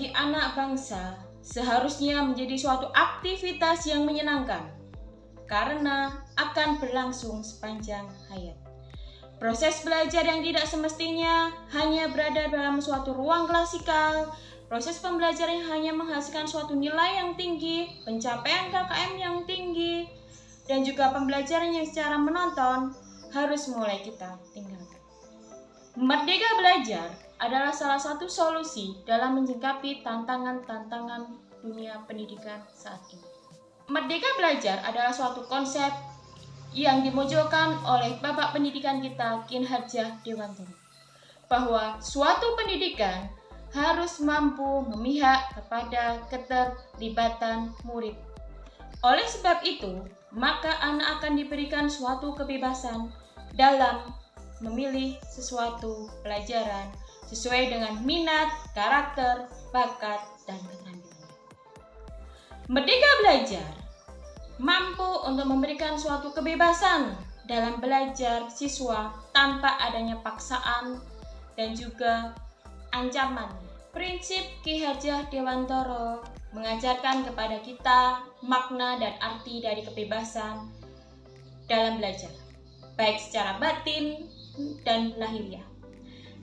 bagi anak bangsa seharusnya menjadi suatu aktivitas yang menyenangkan karena akan berlangsung sepanjang hayat. Proses belajar yang tidak semestinya hanya berada dalam suatu ruang klasikal, proses pembelajaran yang hanya menghasilkan suatu nilai yang tinggi, pencapaian KKM yang tinggi, dan juga pembelajaran yang secara menonton harus mulai kita tinggalkan. Merdeka belajar adalah salah satu solusi dalam menyikapi tantangan-tantangan dunia pendidikan saat ini. Merdeka belajar adalah suatu konsep yang dimojokkan oleh Bapak Pendidikan kita, Kin Hajah Dewantoro, bahwa suatu pendidikan harus mampu memihak kepada keterlibatan murid. Oleh sebab itu, maka anak akan diberikan suatu kebebasan dalam memilih sesuatu pelajaran sesuai dengan minat, karakter, bakat, dan keterampilannya. Merdeka belajar mampu untuk memberikan suatu kebebasan dalam belajar siswa tanpa adanya paksaan dan juga ancaman. Prinsip Ki Hajah Dewantoro mengajarkan kepada kita makna dan arti dari kebebasan dalam belajar, baik secara batin dan lahiriah.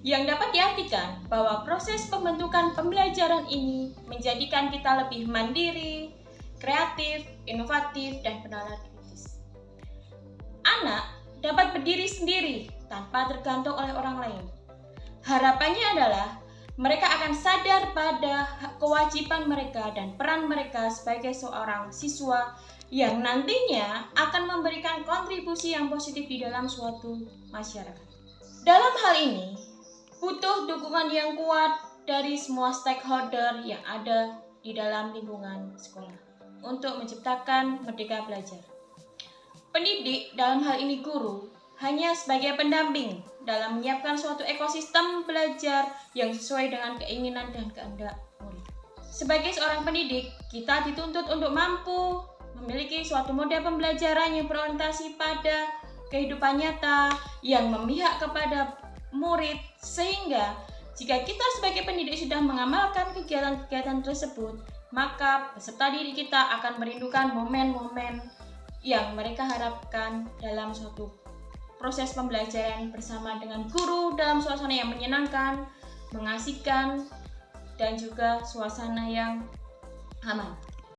Yang dapat diartikan bahwa proses pembentukan pembelajaran ini menjadikan kita lebih mandiri, kreatif, inovatif, dan bernalar kritis. Anak dapat berdiri sendiri tanpa tergantung oleh orang lain. Harapannya adalah mereka akan sadar pada kewajiban mereka dan peran mereka sebagai seorang siswa yang nantinya akan memberikan kontribusi yang positif di dalam suatu masyarakat. Dalam hal ini, butuh dukungan yang kuat dari semua stakeholder yang ada di dalam lingkungan sekolah untuk menciptakan merdeka belajar. Pendidik, dalam hal ini guru, hanya sebagai pendamping dalam menyiapkan suatu ekosistem belajar yang sesuai dengan keinginan dan kehendak murid. Sebagai seorang pendidik, kita dituntut untuk mampu memiliki suatu model pembelajaran yang berorientasi pada kehidupan nyata, yang memihak kepada murid, sehingga jika kita sebagai pendidik sudah mengamalkan kegiatan-kegiatan tersebut, maka peserta didik kita akan merindukan momen-momen yang mereka harapkan dalam suatu proses pembelajaran bersama dengan guru dalam suasana yang menyenangkan, mengasihkan, dan juga suasana yang aman.